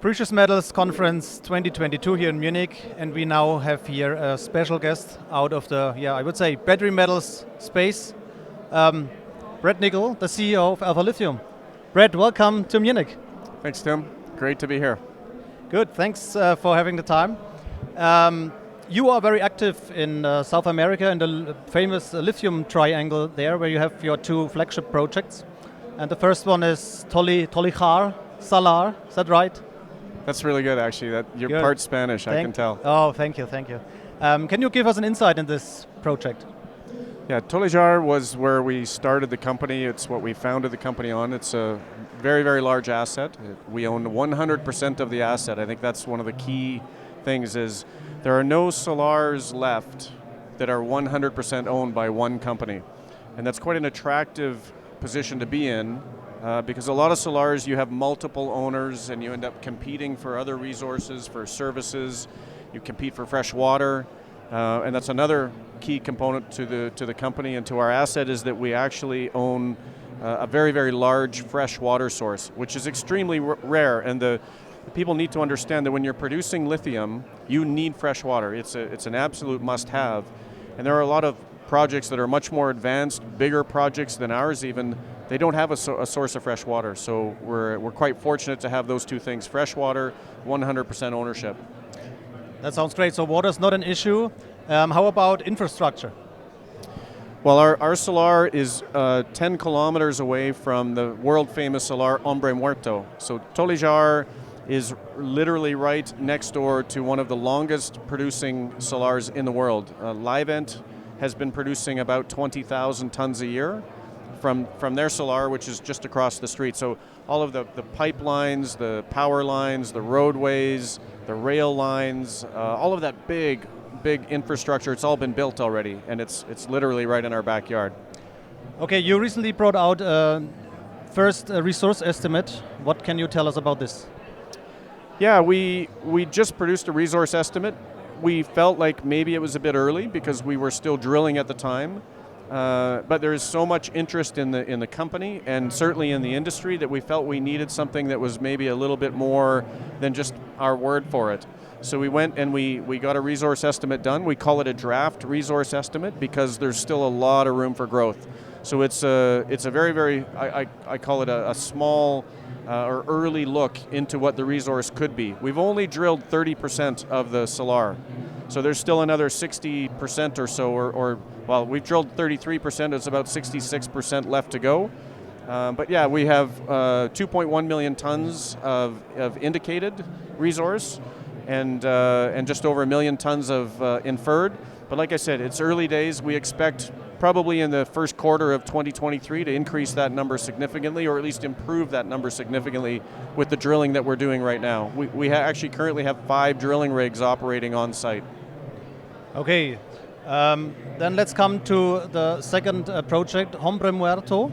Precious Metals Conference 2022 here in Munich, and we now have here a special guest out of the, I would say, battery metals space, Brad Nichol, the CEO of Alpha Lithium. Brad, welcome to Munich. Thanks, Tim. Great to be here. Good, thanks for having the time. You are very active in South America in the famous Lithium Triangle there, where you have your two flagship projects. And the first one is Tolillar, Salar, is that right? That's really good, actually. You're good. Part Spanish, I can tell. Oh, thank you. Can you give us an insight in this project? Yeah, Tolillar was where we started the company. It's what we founded the company on. It's a very, very large asset. We own 100% of the asset. I think that's one of the key things is there are no salars left that are 100% owned by one company. And that's quite an attractive position to be in. Because a lot of salars, you have multiple owners and you end up competing for other resources, for services, you compete for fresh water, and that's another key component to the company and to our asset is that we actually own a very, very large fresh water source, which is extremely rare, and the people need to understand that when you're producing lithium, you need fresh water. It's an absolute must-have, and there are a lot of projects that are much more advanced, bigger projects than ours even. They don't have a source of fresh water, so we're quite fortunate to have those two things, fresh water, 100% ownership. That sounds great. So water is not an issue. How about infrastructure? Well, our salar is 10 kilometers away from the world-famous Salar Hombre Muerto. So Tolillar is literally right next door to one of the longest producing salars in the world. Livent has been producing about 20,000 tons a year. From their salar, which is just across the street. So all of the pipelines, the power lines, the roadways, the rail lines, all of that big infrastructure, it's all been built already, and it's literally right in our backyard. Okay, you recently brought out first resource estimate. What can you tell us about this? Yeah, we just produced a resource estimate. We felt like maybe it was a bit early because we were still drilling at the time. But there is so much interest in the company and certainly in the industry that we felt we needed something that was maybe a little bit more than just our word for it. So we went and we got a resource estimate done. We call it a draft resource estimate because there's still a lot of room for growth. So it's a very, very, I call it a small or early look into what the resource could be. We've only drilled 30% of the salar. So there's still another 60% or so, well, we've drilled 33%, it's about 66% left to go. But yeah, we have 2.1 million tons of indicated resource and just over 1 million tons of inferred. But like I said, it's early days. We expect probably in the first quarter of 2023 to increase that number significantly, or at least improve that number significantly with the drilling that we're doing right now. We actually currently have 5 drilling rigs operating on site. Okay, then let's come to the second project, Hombre Muerto,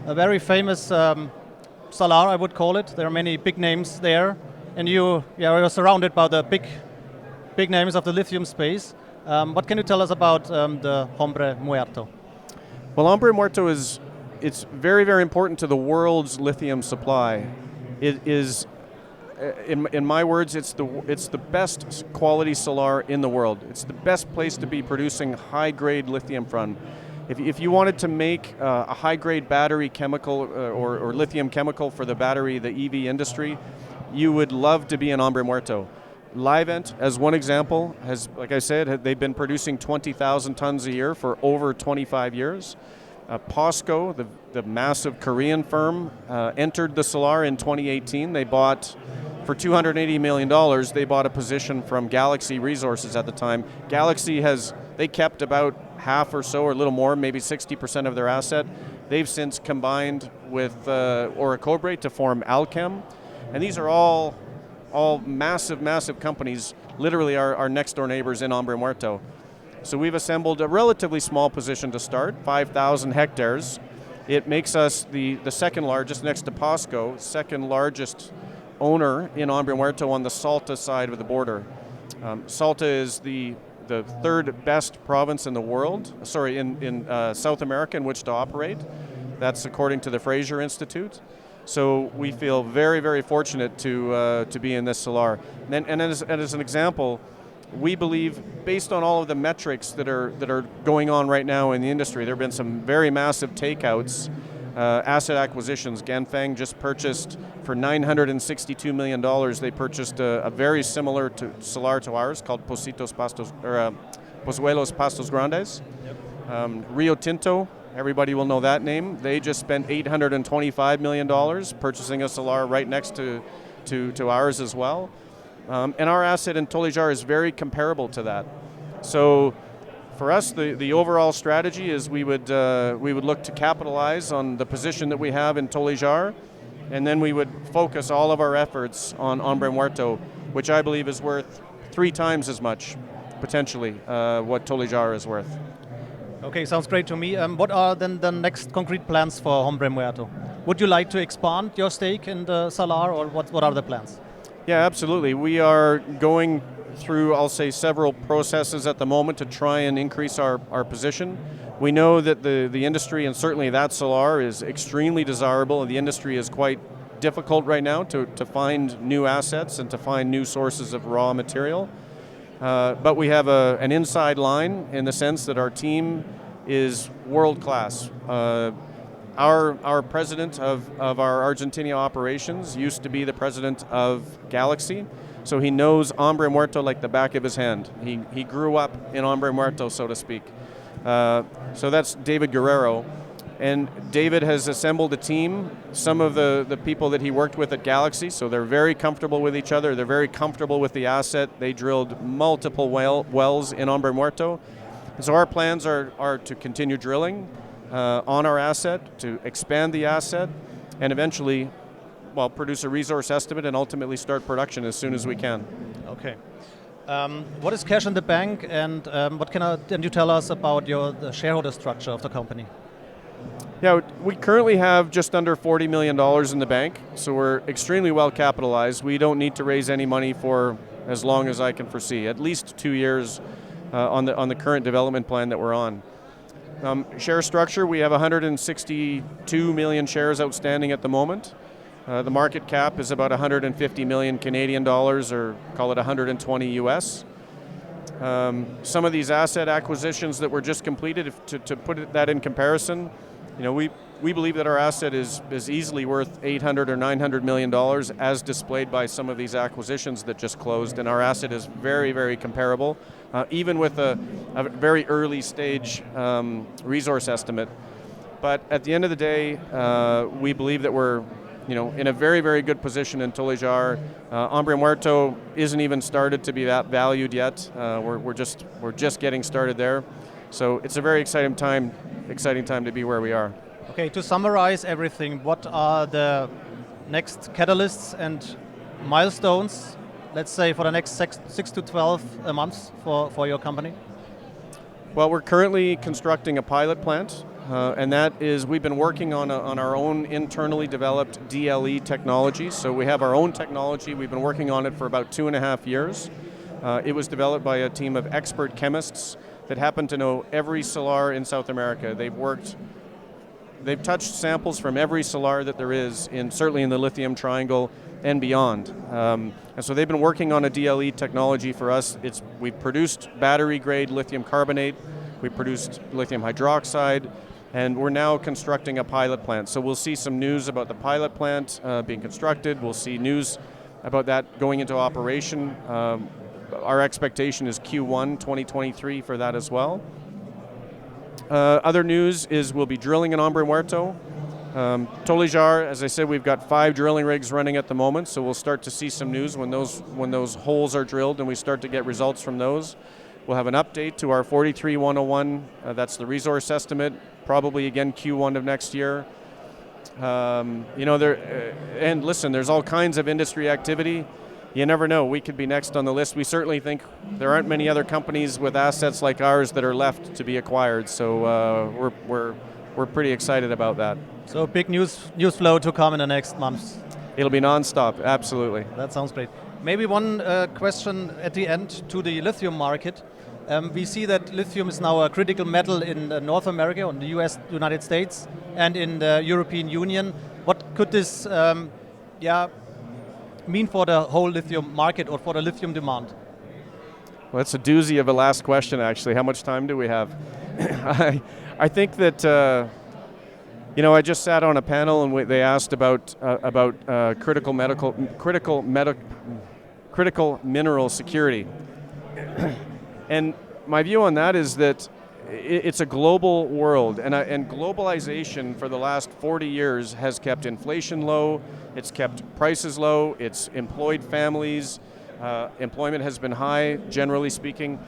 a very famous salar, I would call it. There are many big names there, and you're surrounded by the big names of the lithium space. What can you tell us about the Hombre Muerto? Well, Hombre Muerto it's very, very important to the world's lithium supply. It is, in my words, it's the best quality salar in the world. It's the best place to be producing high-grade lithium from. If you wanted to make a high-grade battery chemical or lithium chemical for the EV industry, you would love to be in Hombre Muerto. Livent, as one example, has, like I said, they've been producing 20,000 tons a year for over 25 years. POSCO, the massive Korean firm, entered the salar in 2018. They bought, for $280 million, they bought a position from Galaxy Resources at the time. Galaxy they kept about half or so, or a little more, maybe 60% of their asset. They've since combined with Orocobre to form Alchem. And these are all massive companies, literally our next door neighbors in Hombre Muerto. So we've assembled a relatively small position to start, 5,000 hectares. It makes us the second largest, next to POSCO, second largest owner in Hombre Muerto on the Salta side of the border. Salta is the third best province in the world, in South America in which to operate. That's according to the Fraser Institute. So we feel very, very fortunate to be in this salar. And as an example, we believe, based on all of the metrics that are going on right now in the industry, there have been some very massive takeouts, asset acquisitions. Ganfeng just purchased for $962 million. They purchased a very similar salar to ours called Pozuelos Pastos Grandes. Yep. Rio Tinto, everybody will know that name. They just spent $825 million purchasing a salar right next to ours as well. And our asset in Tolillar is very comparable to that. So for us, the overall strategy is we would look to capitalize on the position that we have in Tolillar, and then we would focus all of our efforts on Hombre Muerto, which I believe is worth 3 times as much, potentially, what Tolillar is worth. Okay, sounds great to me. What are then the next concrete plans for Hombre Muerto? Would you like to expand your stake in the salar, or what are the plans? Yeah, absolutely. We are going through, I'll say, several processes at the moment to try and increase our position. We know that the industry, and certainly that salar, is extremely desirable, and the industry is quite difficult right now to find new assets and to find new sources of raw material. But we have an inside line in the sense that our team is world class. Our president of our Argentina operations used to be the president of Galaxy, so he knows Hombre Muerto like the back of his hand. He grew up in Hombre Muerto, so to speak. So that's David Guerrero. And David has assembled a team, some of the people that he worked with at Galaxy, so they're very comfortable with each other, they're very comfortable with the asset. They drilled multiple wells in Hombre Muerto. And so our plans are to continue drilling on our asset, to expand the asset, and eventually, well, produce a resource estimate and ultimately start production as soon as we can. Okay. What is cash in the bank, and what can you tell us about the shareholder structure of the company? Yeah, we currently have just under $40 million in the bank, so we're extremely well capitalized. We don't need to raise any money for as long as I can foresee, at least 2 years on the current development plan that we're on. Share structure, we have 162 million shares outstanding at the moment. The market cap is about 150 million Canadian dollars, or call it 120 US. Some of these asset acquisitions that were just completed, to put that in comparison, we believe that our asset is easily worth $800 or $900 million as displayed by some of these acquisitions that just closed, and our asset is very, very comparable, even with a very early stage resource estimate. But at the end of the day, we believe that we're in a very, very good position in Tolillar. Hombre Muerto isn't even started to be that valued yet. We're just getting started there. So it's a very exciting time to be where we are. Okay, to summarize everything, what are the next catalysts and milestones, let's say, for the next 6 to 12 months for your company? Well, we're currently constructing a pilot plant, and that is, we've been working on our own internally developed DLE technology. So we have our own technology. We've been working on it for about 2.5 years. It was developed by a team of expert chemists that happen to know every salar in South America. They've touched samples from every salar that there is, certainly in the Lithium Triangle and beyond. And so they've been working on a DLE technology for us. We've produced battery-grade lithium carbonate, we produced lithium hydroxide, and we're now constructing a pilot plant. So we'll see some news about the pilot plant being constructed. We'll see news about that going into operation. Our expectation is Q1 2023 for that as well. Other news is we'll be drilling in Hombre Muerto. Tolillar, as I said, we've got 5 drilling rigs running at the moment, so we'll start to see some news when those holes are drilled and we start to get results from those. We'll have an update to our 43-101, that's the resource estimate, probably again Q1 of next year. And listen, there's all kinds of industry activity. You never know, we could be next on the list. We certainly think there aren't many other companies with assets like ours that are left to be acquired, so we're pretty excited about that. So big news flow to come in the next months. It'll be non-stop, absolutely. That sounds great. Maybe one question at the end to the lithium market. We see that lithium is now a critical metal in North America, in the United States, and in the European Union. What could this mean for the whole lithium market or for the lithium demand? Well, that's a doozy of a last question, actually. How much time do we have? I think that, I just sat on a panel and they asked about critical mineral security. And my view on that is that it's a global world, and globalization for the last 40 years has kept inflation low, it's kept prices low, it's employed families, employment has been high, generally speaking.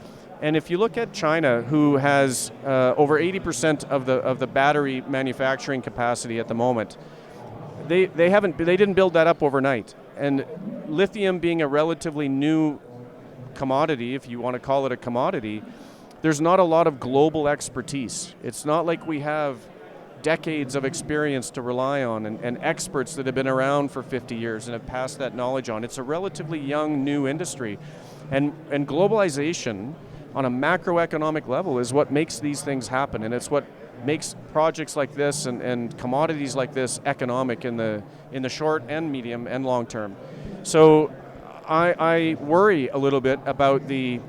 And if you look at China, who has over 80% of the battery manufacturing capacity at the moment, they didn't build that up overnight. And lithium being a relatively new commodity, if you want to call it a commodity, there's not a lot of global expertise. It's not like we have decades of experience to rely on and experts that have been around for 50 years and have passed that knowledge on. It's a relatively young, new industry. And globalization on a macroeconomic level is what makes these things happen, and it's what makes projects like this and commodities like this economic in the short and medium and long term. So I worry a little bit about the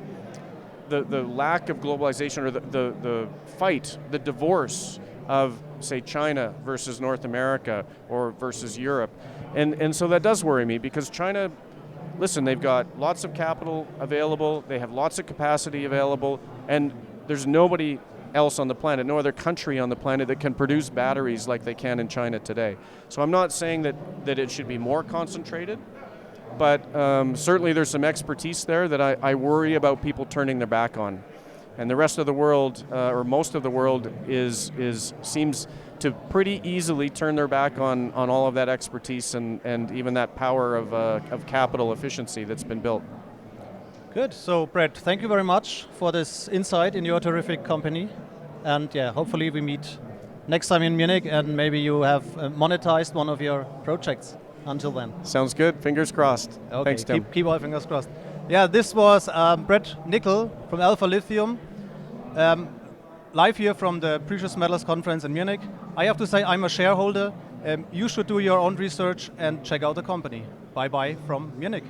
lack of globalization, or the fight, the divorce of, say, China versus North America or versus Europe. And so that does worry me, because China, listen, they've got lots of capital available, they have lots of capacity available, and there's nobody else on the planet, no other country on the planet that can produce batteries like they can in China today. So I'm not saying that it should be more concentrated, but certainly there's some expertise there that I worry about people turning their back on. And the rest of the world, or most of the world, seems to pretty easily turn their back on all of that expertise and even that power of capital efficiency that's been built. Good. So, Brad, thank you very much for this insight in your terrific company. And yeah, hopefully we meet next time in Munich, and maybe you have monetized one of your projects. Until then. Sounds good. Fingers crossed. Okay. Thanks, Tim. Keep our fingers crossed. Yeah, this was Brad Nichol from Alpha Lithium, live here from the Precious Metals Conference in Munich. I have to say, I'm a shareholder. You should do your own research and check out the company. Bye-bye from Munich.